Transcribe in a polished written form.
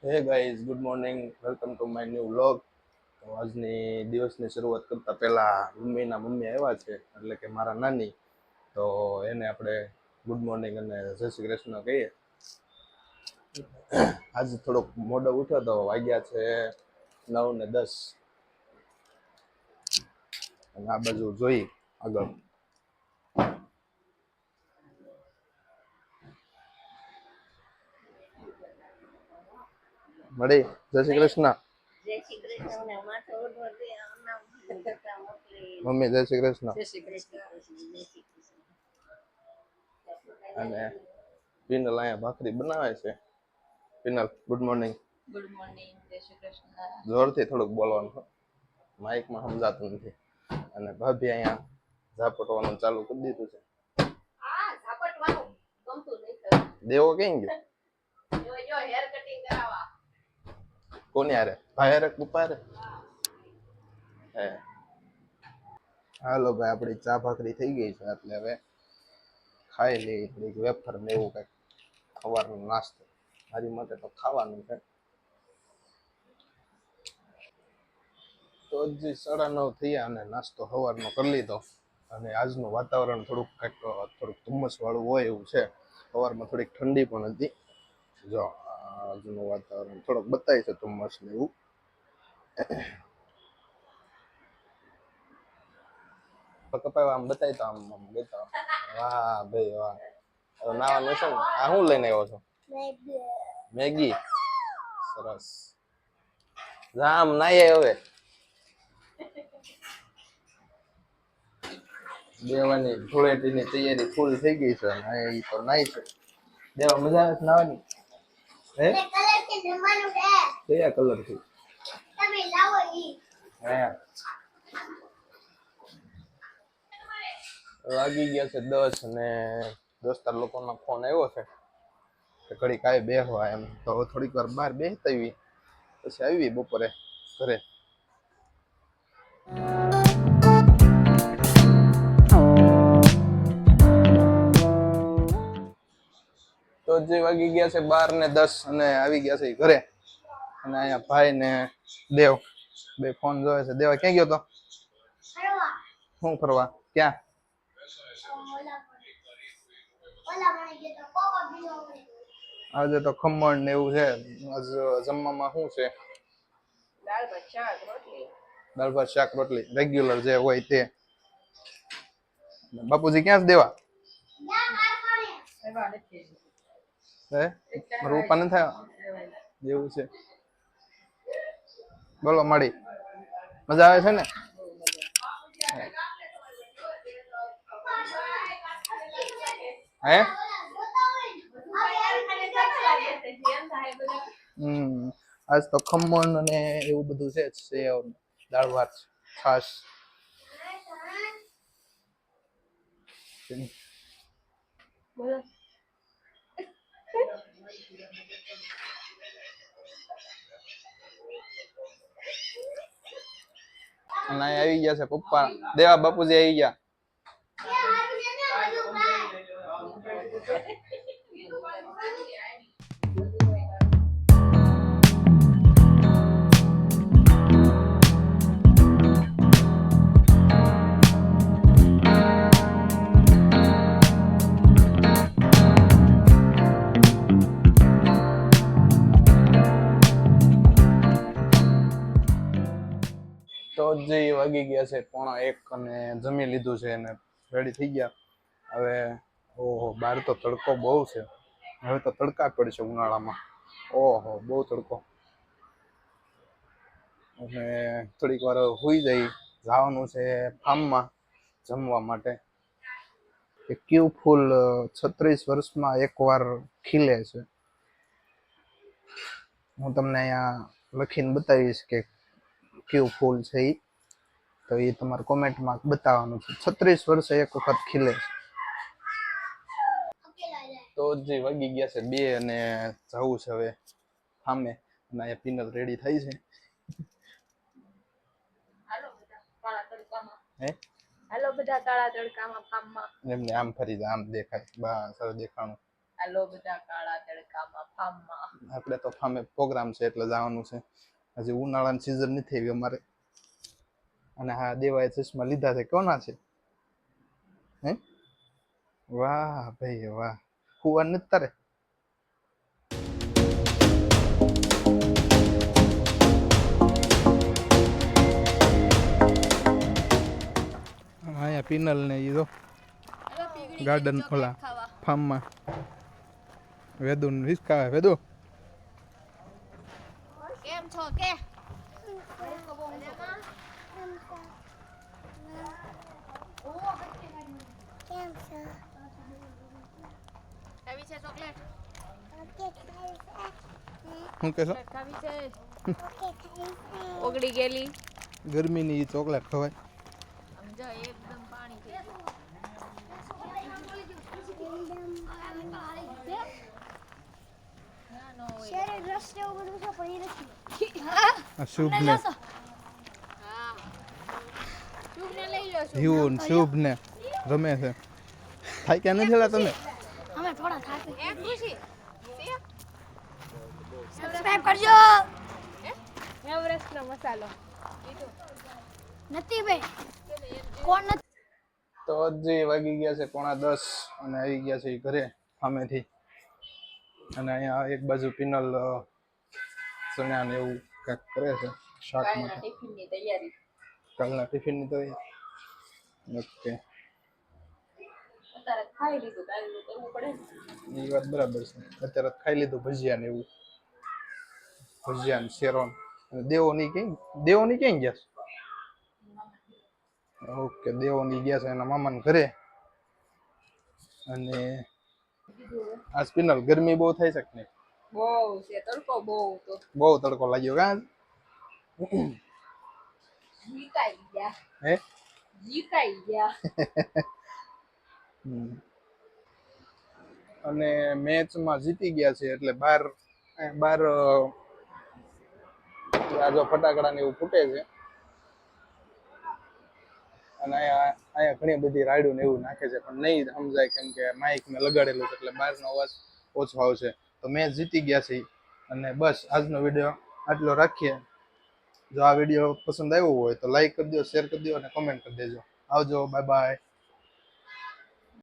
Hey guys, good morning, welcome to my new vlog. તો આજની દિવસની શરૂઆત કરતા પહેલા મમ્મીના મમ્મી આવ્યા છે, એટલે કે મારા નાની. તો એને આપણે ગુડ મોર્નિંગ અને જય શ્રી કૃષ્ણ કહીએ. આજે થોડોક મોડો ઉઠ્યો તો વાગ્યા છે 9:10 અને આ બાજુ જોઈ આગળ મળી. જય શ્રી કૃષ્ણ મમ્મી, જય શ્રી કૃષ્ણ. અને પિનલ અહીંયા ભાખરી બનાવે છે. Penal, good morning. Good morning, જય શ્રી કૃષ્ણ. જોરથી થોડુંક બોલવાનું, માઇકમાં સમજાતું નથી. અને ભાભી અહીંયા ઝાપટવાનું ચાલુ કરી દીધું છે. દેવો કઈ ગયો? હેર કટિંગ કરાવવા. કોની હારે? ભાઈ હારે, પપ્પા હારે? હે, હાલો ભાઈ, આપણી ચા ભાખરી થઈ ગઈ છે, એટલે હવે ખાઈ લઈએ થોડીક વેફર ને એવું કંઈક સવારનો નાસ્તો. મારી માટે તો ખાવાનું છે. તો હજી 9:30 થયા અને નાસ્તો સવારનો કરી લીધો. અને આજનું વાતાવરણ થોડુંક ધુમ્મસ વાળું હોય એવું છે. સવારમાં થોડીક ઠંડી પણ હતી. જો આજનું વાતાવરણ થોડોક બતાય છે ધુમ્મસ ને એવું. કપાય આમ બતાય તો આમ બતાવો. વાહ ભાઈ વાહ. નાવાનું છે ને? આ શું લઈને આવ્યો છો? મેગી. સરસ. રામ નાય હવે. દેવાની ધૂળેટીની તૈયારી ફૂલ થઈ ગઈ છે. એ તો નાય છે. દેવા મજા આવે છે નાવાની? હે? કયા કલર થી? હે, વાગી ગયા છે 10 અને દોસ્તાર લોકોનો ફોન આવ્યો છે કે ઘડી કાંઈ બેસવા એમ. તો થોડીક વાર બહાર બેસતા આવી, પછી આવી બપોરે ઘરે. તો જે વાગી ગયા છે 12:10 અને આવી ગયા છે ઘરે. અને અહીંયા ભાઈ ને દેવ બે ફોન જોવે છે. દેવા ક્યાં ગયો તો? શું ફરવા? ક્યાં? આજે તો ખમણ ને એવું છે. જમવામાં શું છે? દાળ ભાત શાક રોટલી. દાળ ભાત શાક રોટલી, રેગ્યુલર જે હોય તે. બાપુજી ક્યાં છે દેવા? હે, મારું પપ્પા નથી થયા એવું છે. બોલો માડી, મજા આવે છે ને? હે, આજ તો ખમણ અને એવું બધું છે. સેવ, દાળ ભાત, છાશ. બોલો. અને અહીં આવી ગયા છે પપ્પા. દેવા બાપુજી આવી ગયા. તો જે વાગી ગયા છે 1:15 અને જમી લીધું છે અને રેડી થઈ ગયા. હવે ઓહો, બહાર તો તડકો બહુ છે. હવે તો તડકા પડશે ઉનાળામાં. ઓહો, બહુ તડકો. અને થોડીક વાર સુઈ જવાનું છે ફાર્મમાં જમવા માટે. ક્યુ ફૂલ 36 વર્ષમાં એકવાર ખીલે છે. હું તમને અહીંયા લખીને બતાવીશ કે કયું ફૂલ છે એ. તો એ તમારે કોમેન્ટમાં બતાવવાનું છે. 36 વર્ષે એક વખત ખીલે છે. તો જે વાગી ગયા છે 2 અને જવું છે હવે સામે. અને અહીંયા પિનલ રેડી થઈ છે. હે, હાલો બધા કાળા તડકામાં ફાર્મમાં. એમને આમ ફરી જાય, આમ દેખાય. બસ હવે દેખાણું. હાલો બધા કાળા તડકામાં ફાર્મમાં. આપણે તો ફામે પ્રોગ્રામ છે એટલે જવાનું છે. હજી ઉનાળાની સિઝન નથી આવી અમારે. અને હા દેવાએ ચશ્મા લીધા છે. કોના છે? હે? વાહ ભાઈ વાહ. કુંવાર નથી તારે? અહીંયા પિનલ ને ઈ જો ગાર્ડન ઓલા ફાર્મમાં વેદુ ને રિસ્કા વેદુ કેમ છો કે? ખાવી છે ચોકલેટ? શું કહેશો? ખાવી છે? ઓગળી ગયેલી. ગરમીની ઈ ચોકલેટ ખવાય. સમજો એકદમ પાણી થઈ ગયું. આ શુભ ને યુન શુભ ને રમે છે. થાય ક્યાં નથી લા તમે? અમે થોડા થાકી એ ખુશી સબસ્ક્રાઇબ કરજો એવરેસ્ટનો મસાલો નથી ભાઈ કોણ નથી તો હજી વાગી ગયા છે 9:30 અને આવી ગયા છે ઈ ઘરે સામેથી. અને અહીંયા એક બાજુ પિનલ ચણા ને એવું કંઈક કરે છે શાક કાલના માટે. ટિફિનની તૈયારી. કાલના ટિફિનની તો ઓકે અત્યારે ખાઈ લીધું કાલનું કરવું પડે ને. એ વાત બરાબર છે. અત્યારે ખાઈ લીધું ભજીયા ને એવું. ભજીયા ને શેરોન. અને દેવોની ક્યાં ગયા છે? ઓકે દેવોની ગયા છે એના મામાના ઘરે. અને આ સ્પિનલ ગરમી બહુ થાય છે કે નહીં? બહુ છે તડકો બહુ તો બહુ તડકો લાગ્યો કા? જીકાઈ ગયા હે? જીકાઈ ગયા. અને મેચમાં જીતી ગયા છે એટલે બાર આ જો ફટાકડા ને એવું ફૂટે છે. અને અહીંયા ઘણી બધી રાયડું ને એવું નાખે છે પણ નહીં સમજાય કેમ કે માઇક મેં લગાડેલું છે એટલે બહારનો અવાજ ઓછો આવશે. તો મેચ જીતી ગયા છે અને બસ આજનો વિડીયો આટલો રાખીએ. જો આ વિડીયો પસંદ આવ્યો હોય તો લાઈક કરી દો, શેર કરી દો અને કોમેન્ટ કરી દેજો. આવજો, બાય બાય.